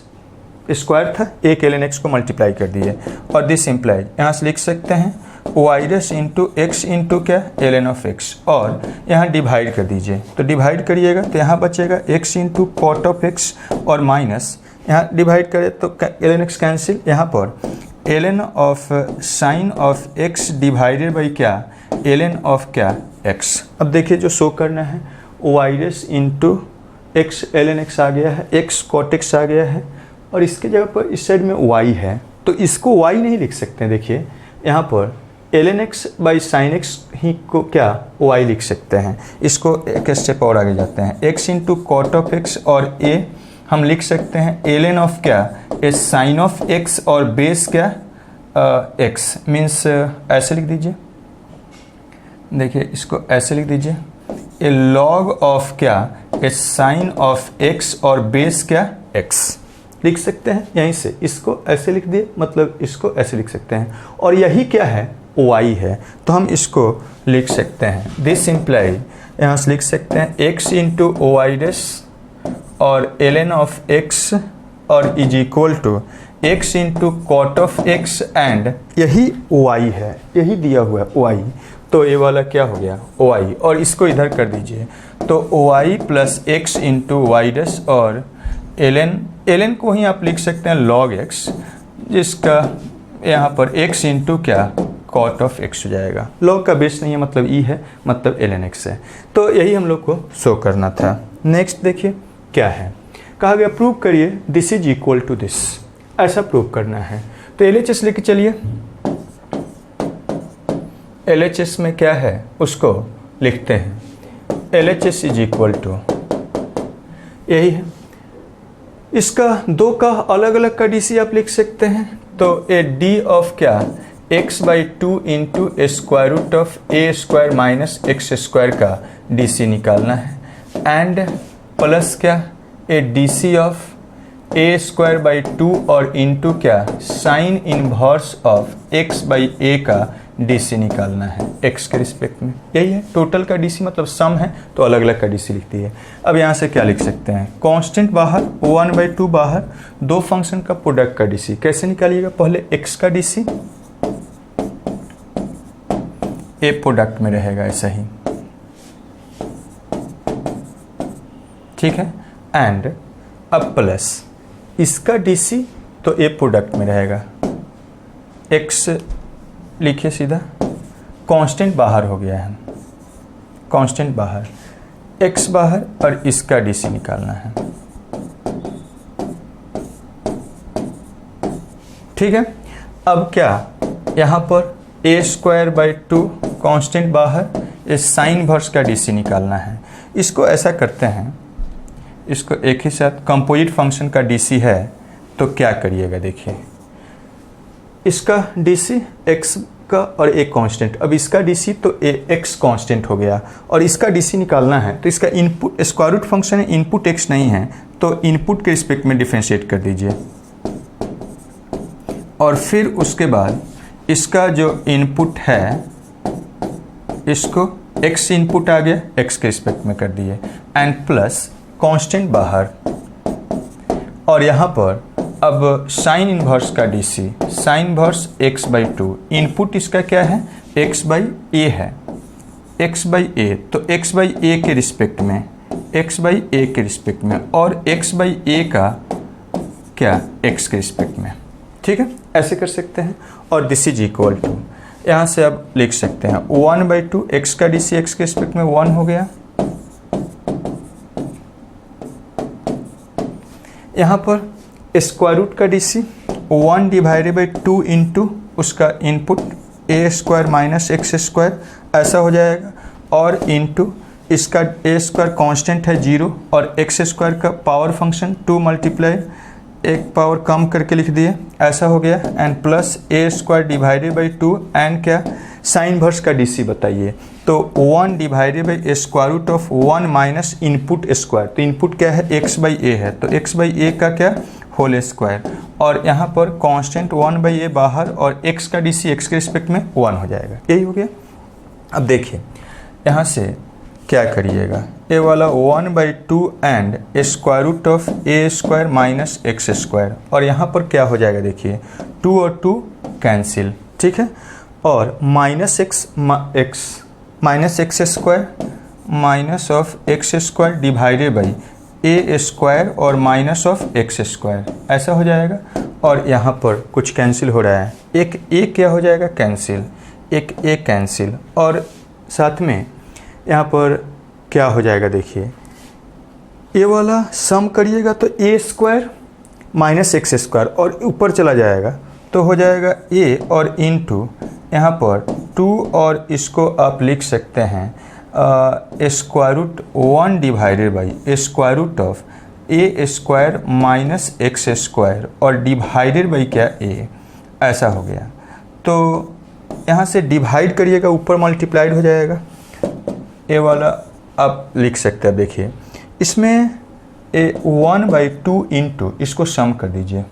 स्क्वायर था, एक ln x को मल्टीप्लाई कर दिए, और दिस इम्प्लाइड यहाँ से लिख सकते हैं y dash into x into क्या ln ऑफ x, और यहाँ डिवाइड कर दीजिए, तो डिवाइड करिएगा तो यहाँ बचेगा x into cot of x और माइनस यहाँ डिवाइड करें तो ln x कैंसिल, यहाँ पर ln of sine of x divided by क्या ln ऑफ क्या x। अब देखिए जो शो करना है y dash into x ln x आ गया है, x कॉट x आ गया है, और इसके जगह पर इस साइड में y है तो इसको y नहीं लिख सकते हैं। देखिए यहाँ पर ln x by sine x ही को क्या y लिख सकते हैं। इसको एक स्टेप और आगे जाते हैं, x into cot of x और a हम लिख सकते हैं ln ऑफ क्या ए साइन ऑफ x और बेस क्या x मीन्स ऐसे लिख दीजिए, देखिए इसको ऐसे लिख दीजिए ए लॉग ऑफ क्या ए साइन ऑफ x और बेस क्या x लिख सकते हैं। यहीं से इसको ऐसे लिख दिए, मतलब इसको ऐसे लिख सकते हैं, और यही क्या है y है, तो हम इसको लिख सकते हैं दिस इम्प्लाई, यहाँ से लिख सकते हैं x इंटू वाई डैश और ln ऑफ x और is equal to x into cot of x and यही y है, यही दिया हुआ है y, तो ये वाला क्या हो गया y, और इसको इधर कर दीजिए तो y प्लस x इंटू वाई डैश और ln को ही आप लिख सकते हैं log x, जिसका यहाँ पर x इंटू क्या कॉट ऑफ x हो जाएगा। log का बेस नहीं है मतलब e है, मतलब ln x है, तो यही हम लोग को शो करना था। नेक्स्ट देखिए क्या है, कहा गया प्रूव करिए this is equal to this, ऐसा प्रूव करना है। तो LHS लेके चलिए, LHS में क्या है उसको लिखते हैं, LHS इज इक्वल टू यही है, इसका दो का अलग अलग का डीसी आप लिख सकते हैं, तो ए डी ऑफ क्या x by two into square root of a square minus x square का डीसी निकालना है, एंड प्लस क्या a d c of a square by 2 और इंटू क्या sine inverse of x by a का DC निकालना है एक्स के रिस्पेक्ट में। यही है टोटल का डीसी, मतलब सम है तो अलग अलग का डीसी लिखती है। अब यहाँ से क्या लिख सकते हैं, कांस्टेंट बाहर 1/2 बाहर, दो फंक्शन का प्रोडक्ट का डीसी कैसे निकालिएगा, पहले एक्स का डीसी ए प्रोडक्ट में रहेगा ऐसा ही, ठीक है, एंड अब प्लस इसका डीसी तो ए प्रोडक्ट में रहेगा, एक्स लिखिए सीधा, कांस्टेंट बाहर हो गया है, कांस्टेंट बाहर, एक्स बाहर और इसका डीसी निकालना है, ठीक है। अब क्या यहाँ पर ए स्क्वायर बाई 2 कांस्टेंट बाहर, इस साइन इनवर्स का डीसी निकालना है। इसको ऐसा करते हैं, इसको एक ही साथ, कंपोजिट फंक्शन का डीसी है तो क्या करिएगा देखिए, इसका डीसी एक्स का और एक कांस्टेंट, अब इसका डीसी तो ए एक्स कांस्टेंट हो गया और इसका डीसी निकालना है तो इसका इनपुट स्क्वायर रूट फंक्शन है, इनपुट एक्स नहीं है तो इनपुट के रिस्पेक्ट में डिफरेंशिएट कर दीजिए और फिर उसके बाद इसका जो इनपुट है इसको एक्स इनपुट आ गया, एक्स के रिस्पेक्ट में कर दिए एंड प्लस कांस्टेंट बाहर और यहाँ पर अब साइन इनवर्स का DC, sine inverse x by 2, input इसका क्या है एक्स बाई ए है, एक्स बाई ए तो एक्स बाई ए के रिस्पेक्ट में, एक्स बाई ए के रिस्पेक्ट में और एक्स बाई ए का क्या एक्स के रिस्पेक्ट में, ठीक है, ऐसे कर सकते हैं। और दिस इज इक्वल टू, यहाँ से अब लिख सकते हैं 1/2 एक्स का डीसी एक्स के रिस्पेक्ट में 1 हो गया, यहाँ पर स्क्वायर रूट का डीसी 1/2 इंटू उसका input A square minus x square ऐसा हो जाएगा और इंटू इसका ए स्क्वायर कॉन्स्टेंट है 0 और एक्स स्क्वायर का पावर फंक्शन 2 मल्टीप्लाई एक पावर कम करके लिख दिए ऐसा हो गया and plus a square divided by 2 and क्या साइन इनवर्स का डीसी बताइए तो 1/√* square root of 1 minus input square, तो इनपुट क्या है एक्स बाई ए है तो एक्स बाई ए का क्या होल स्क्वायर और यहाँ पर कांस्टेंट 1/a बाहर और x का डीसी x के रिस्पेक्ट में 1 हो जाएगा, यही हो गया। अब देखिए यहाँ से क्या करिएगा, ए वाला 1/2 and square root of a square minus x square और यहाँ पर क्या हो जाएगा देखिए 2 और 2 कैंसिल, ठीक है, और minus x square minus of x square divided by A square और माइनस ऑफ एक्स स्क्वायर ऐसा हो जाएगा और यहाँ पर कुछ कैंसिल हो रहा है, एक ए क्या हो जाएगा कैंसिल, एक ए कैंसिल और साथ में यहाँ पर क्या हो जाएगा देखिए ए वाला सम करिएगा तो a square minus x square और ऊपर चला जाएगा तो हो जाएगा ए और इनटू यहाँ पर 2 और इसको आप लिख सकते हैं square root 1/* square root of a square minus x square और डिवाइडेड बाई क्या ए ऐसा हो गया। तो यहाँ से डिवाइड करिएगा ऊपर मल्टीप्लाइड हो जाएगा, ए वाला आप लिख सकते हैं, देखिए इसमें ए 1/2 इंटू इसको सम कर दीजिए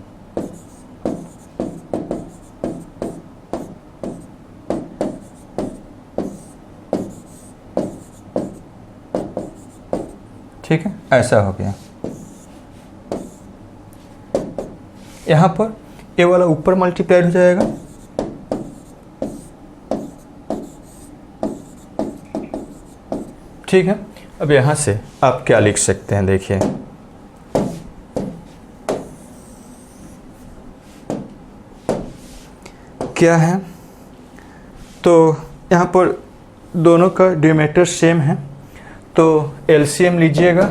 ठीक है ऐसा हो गया। यहाँ पर ए वाला ऊपर मल्टीप्लाइड हो जाएगा ठीक है। अब यहाँ से आप क्या लिख सकते हैं देखिए क्या है, तो यहाँ पर दोनों का डिनोमिनेटर सेम है तो एलसीएम लीजिएगा,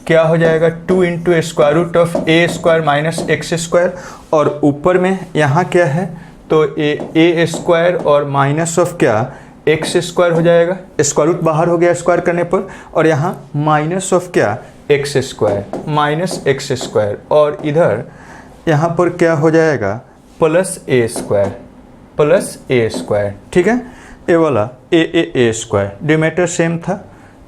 क्या हो जाएगा 2 into square root of a square minus x square और ऊपर में यहाँ क्या है तो ए स्क्वायर और माइनस ऑफ क्या एक्स स्क्वायर हो जाएगा, स्क्वायर रूट बाहर हो गया स्क्वायर करने पर और यहाँ माइनस ऑफ क्या x square minus x square और इधर यहाँ पर क्या हो जाएगा प्लस ए स्क्वायर ठीक है। ए वाला ए स्क्वायर डिनोमिनेटर सेम था,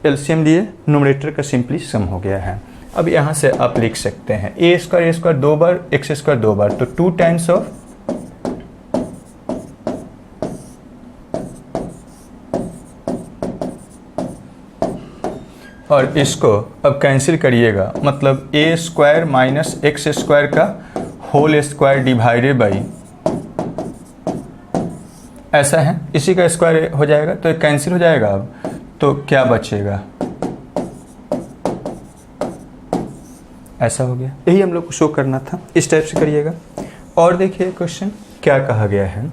एलसीएम लिए न्यूमरेटर का सिंपली सम हो गया है। अब यहाँ से आप लिख सकते हैं ए स्क्वायर दो बार, एक्स स्क्वायर दो बार, तो 2 टाइम्स ऑफ और इसको अब कैंसिल करिएगा, मतलब ए स्क्वायर माइनस एक्स स्क्वायर का होल स्क्वायर डिवाइडेड बाई ऐसा है, इसी का स्क्वायर हो जाएगा, तो कैंसिल हो जाएगा। अब तो क्या बचेगा, ऐसा हो गया। यही हम लोग को शो करना था, इस टाइप से करिएगा। और देखिए क्वेश्चन क्या कहा गया है,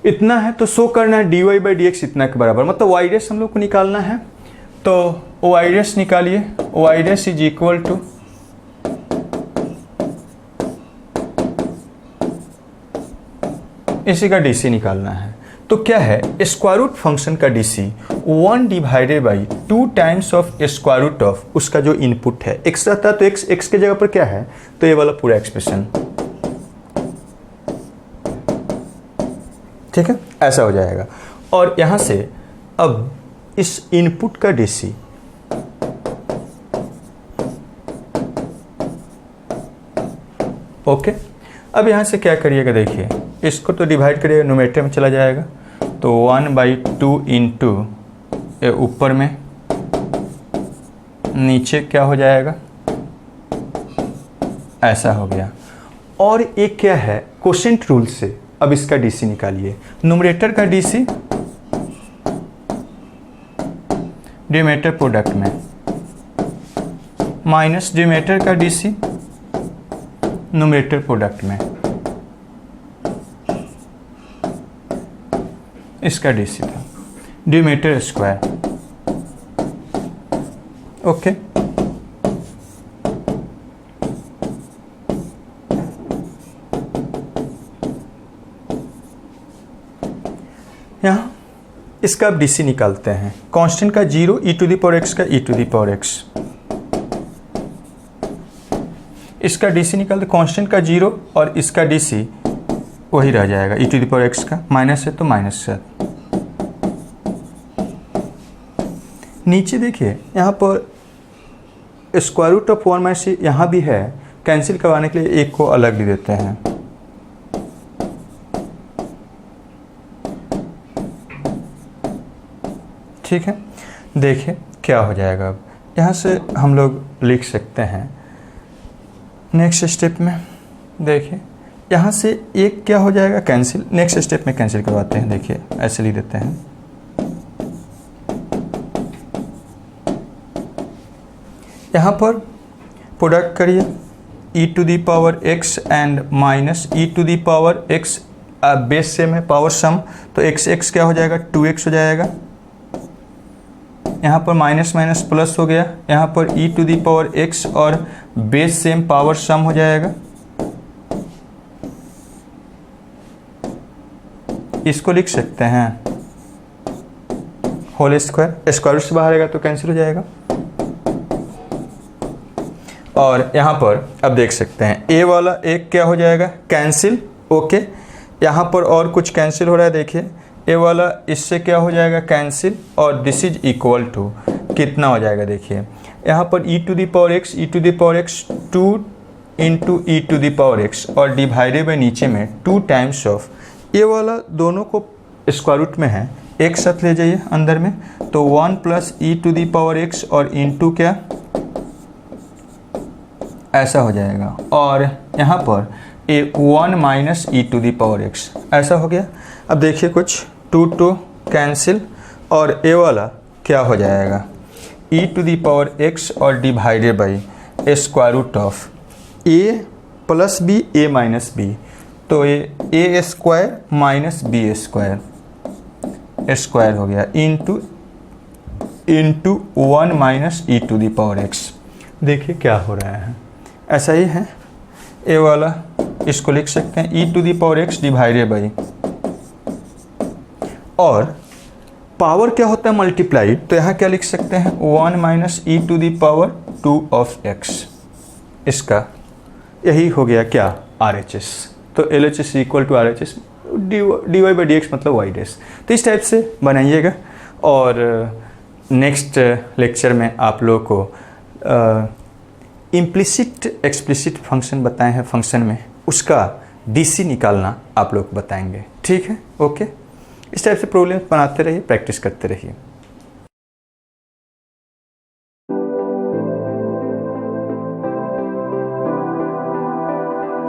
इतना है तो शो करना है dy बाई डी एक्स इतना के बराबर, मतलब वाई रेस हम लोग को निकालना है। तो वाई रेस निकालिए, वाई रेस इज इक्वल टू इसी का डीसी निकालना है। तो क्या है, स्क्वायर रूट फंक्शन का DC 1 divided by 2 times of square root of उसका जो इनपुट है, एक्स रहता है तो एक्स के जगह पर क्या है, तो ये वाला पूरा एक्सप्रेशन, ठीक है, ऐसा हो जाएगा। और यहां से अब इस इनपुट का डीसी ओके। अब यहां से क्या करिएगा, देखिए इसको तो डिवाइड करिएगा, न्यूमरेटर में चला जाएगा, तो 1/2 इंटू ऊपर में, नीचे क्या हो जाएगा, ऐसा हो गया। और एक क्या है, क्वोशिएंट रूल से अब इसका डीसी निकालिए, न्यूमरेटर का डीसी डिनोमिनेटर प्रोडक्ट में माइनस डिनोमिनेटर का डीसी न्यूमरेटर प्रोडक्ट में, इसका डीसी था डिनोमिनेटर स्क्वायर, ओके। यहाँ इसका अब डीसी निकालते हैं, कांस्टेंट का 0, e to the power x का e to the power x, इसका डीसी निकालते, कांस्टेंट का 0 और इसका डीसी वही रह जाएगा e to the power x का, माइनस है तो माइनस है। नीचे देखिए यहाँ पर स्क्वायर रूट ऑफ 1 माइनस, यहाँ भी है, कैंसिल करवाने के लिए एक को अलग भी देते हैं, ठीक है। देखिए क्या हो जाएगा, अब यहाँ से हम लोग लिख सकते हैं नेक्स्ट स्टेप में, देखिए यहाँ से एक क्या हो जाएगा, कैंसिल, नेक्स्ट स्टेप में कैंसिल करवाते हैं, देखिए ऐसे लिख देते हैं, यहाँ पर प्रोडक्ट करिए e to the power x and minus e to the power x, base same है, पावर सम, तो x क्या हो जाएगा, 2x हो जाएगा, यहाँ पर माइनस माइनस प्लस हो गया, यहाँ पर e to the power x और बेस सेम पावर सम हो जाएगा, इसको लिख सकते हैं होल स्क्वायर, स्क्वायर रूट से बाहर आएगा तो कैंसिल हो जाएगा। और यहाँ पर अब देख सकते हैं ए वाला एक क्या हो जाएगा, कैंसिल, ओके। यहाँ पर और कुछ कैंसिल हो रहा है, देखिए ए वाला इससे क्या हो जाएगा, कैंसिल, और दिस इज इक्वल टू कितना हो जाएगा, देखिए यहाँ पर e to the power x, e to the power x 2 into e to the power x और डिवाइडेड बाई नीचे में 2 टाइम्स ऑफ, ये वाला दोनों को स्क्वायर रूट में है, एक साथ ले जाइए अंदर में, तो 1 plus e to the power x और इंटू क्या, ऐसा हो जाएगा। और यहाँ पर 1 minus e to the power x, ऐसा हो गया। अब देखिए कुछ 2 कैंसिल, और ए वाला क्या हो जाएगा, e to the power x और divided by square root of a plus b a minus b, तो ये a square minus b square square हो गया into 1 minus e to the power x। देखिए क्या हो रहा है, ऐसा ही है, ए वाला इसको लिख सकते हैं e to the power x divided by, और पावर क्या होता है, मल्टीप्लाइड, तो यहाँ क्या लिख सकते हैं 1 minus e to the power 2 of x, इसका यही हो गया क्या, RHS। तो LHS equal to RHS dy by d x मतलब y डैश। तो इस टाइप से बनाइएगा और नेक्स्ट लेक्चर में आप लोगों को इम्प्लिसिट एक्सप्लिसिट फंक्शन बताए हैं फंक्शन में, उसका डीसी निकालना आप लोग बताएंगे। ठीक है, ओके। इस टाइप से प्रॉब्लम बनाते रहिए, प्रैक्टिस करते रहिए।